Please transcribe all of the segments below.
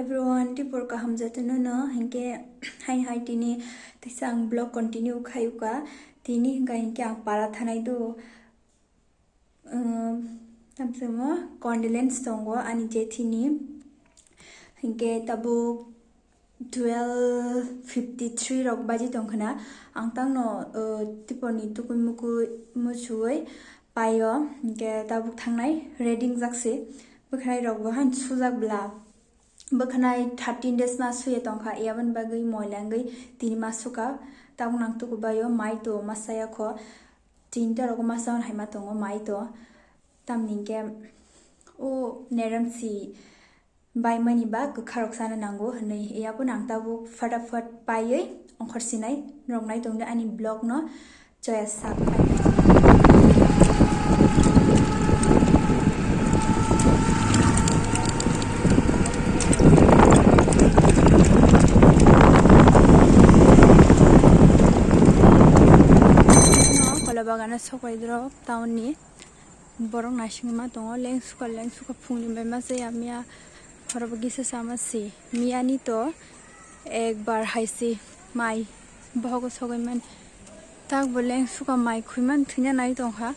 everyone, tipor kahm jatunu no hengke hai tini tisang blog continue khayuka tini hingka hingke ang para thanai do tamsemo condolence tongo ani jethi ni hingke tabu 12:53 rok baji tongkhana ang tangno tipor ni tukui muku muchui payo hingke tabu thangnai reading jakse bwkhai rok bo han sujak bla bwkhanai 13 days ma suye tongkha yaban bagui moilangui tini ma suka tabuk nang tuku bayo mai to masaya kho tinta rok masaon haima tongo mai to tamningke o neramsi baimani ba gkharok sana nango hanai yapo nang tabuk fatafat paiye ongkhorsinai rognai tongde ani blog no joya sak bagana sokai drop town ni borok naisingma tongo lengsuka phungni bai masa yamia horabo gisa samasi miani to ekbar haisi mai bohogo sogai man tak bo lengsuka mai khuiman thina nai tongkha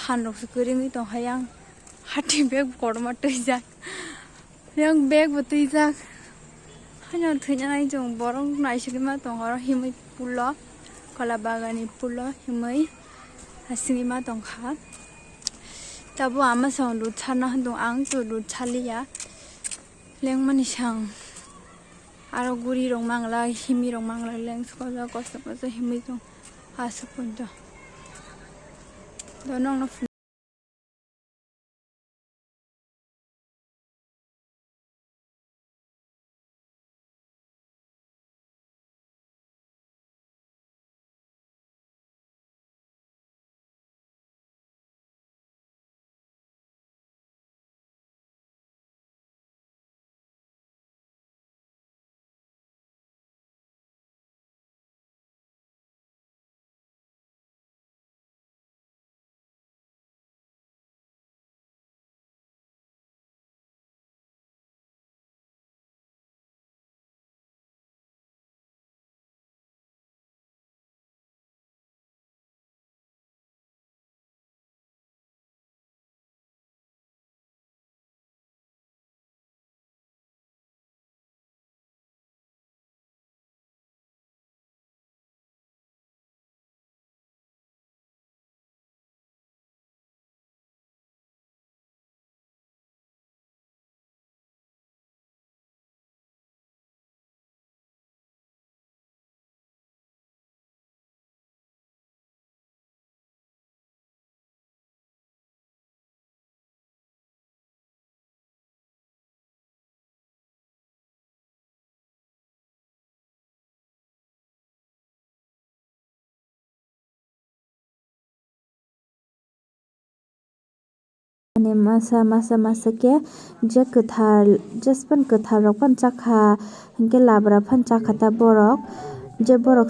phanrok su kringi tongkha yang hati bag korma tuijak yang bag bo tuijak hanya thina nai jong borok naisingma tongo himui pulo kola bagani pulo himui hasingi tongkha tabu ama song lut chana handong ang to lut chalia lengmani sang aro guri rong mangla himi rong mangla leng skola kosta kosta himi tong asupunto donong no masa ke je kwthar jespan kwthar rok phan chakha hingke labra phan chakha ta borok je borok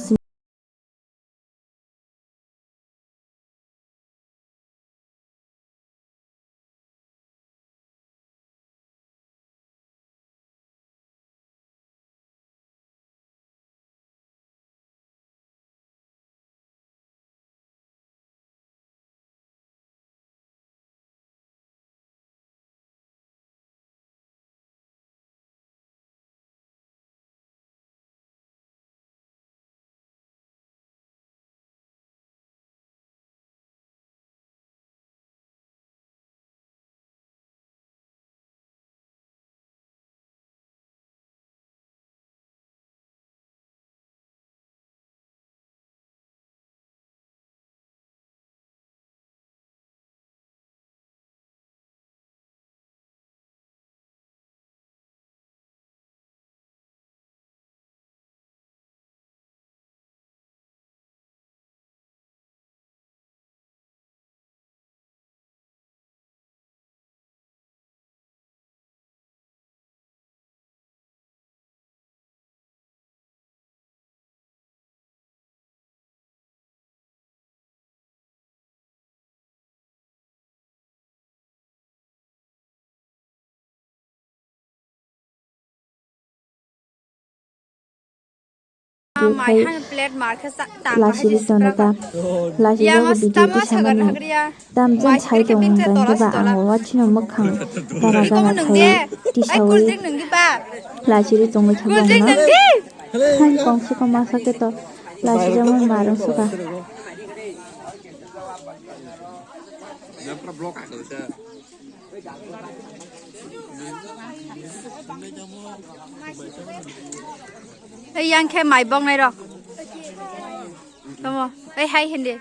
mai khai han plate mar kha tang ka lasi haji ri spra tonata ka lasi yang jago video stama ti sagar samani hagriya tam jan mai chai sikri ke dong binte gange tola ba stola ang wachino makhang gana ko gana nang khai de ti ai cool sawai drink nang di ba lasi ri tongoi cool thabong drink no nang di han kongsi ko masa ke to lasi jamon marong suka ai yang khe mai bong nai ro tomo ai hai hindi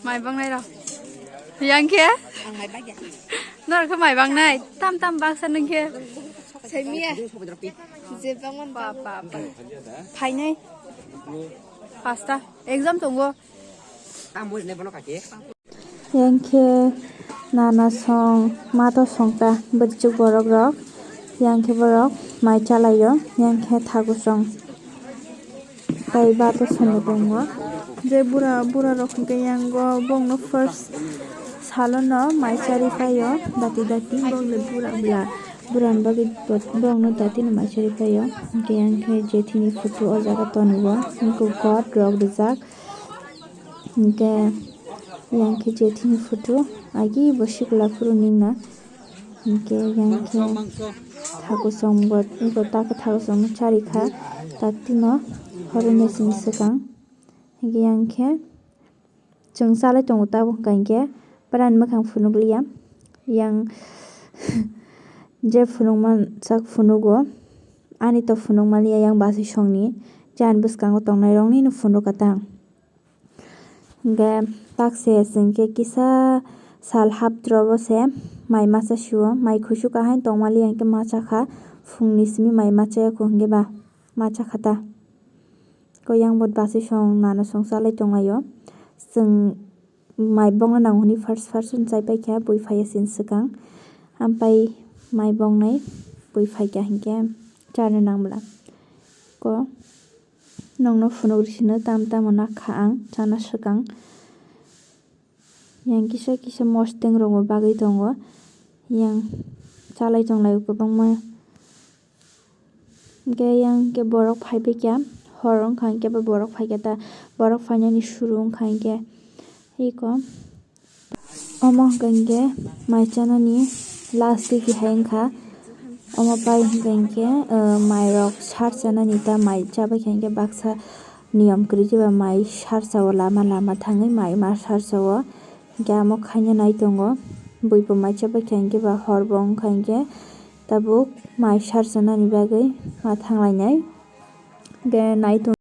mai bong nai ro yang khe nor khe mai bang nai tam tam bang san nang khe sai mia je bang man ba ba phai nai pasta exam tongo yang khe nana song mato songta bachuk borok rok yang khe borok mai chalayo yang khe thagu song tai ba to somo tongo je bura rok ke yang go bong no first salono mai chari payo dati bong le buran bagi bong no dati no mai chari payo ke yang khe jethi ni photo o jaga tongo ko god rok rijak ke yang khe jethi ni photo agi bosikla puru ningna ke yang khe thagu song bot ko tak thagu song chari kha tati no horene sing sekang yang khe chung salai tongo tabo kangke pran makhang funukliya yang je funukman sak funugo ani to funukmaliya yang basi songni jan bwskango tongnai rok ni no funuk katang ge takse singke kisa sal hapdro se mai masa shuo mai khushu kahain tongmali angke macha kha fungni simi mai macha ko hingke ba macha khata ko yang bot basi song nana song salai tongayo sing mai bong nangoni first chai paikha bui phaiya sin sekang ampai mai bong nai bui phaikha hingke charno nangbla ko nongno funuk risino tam tam nakha ang chana sekang yang kisa mosteng rok bagui tongo yang chalai tonglai kwbangma ge yang ke borok phaibekha hor wngkha hingke borok phaikha ta borok phainani shuru wngkha hingke iko omo hingka hingke mai chanani last week hai wngkha omo pai hingka hingke mai rok sar chanani ta mai chabaikha hingke baksa niyom kwrwi jeba mai sarsao lama thangui mai ma sarsao hingke amo khaina nai tongo buibo mai chabaikha hingke ba hor bo wngkha hingke tabuk mai sarchanani bagui ma thanglainai ge nai tongo.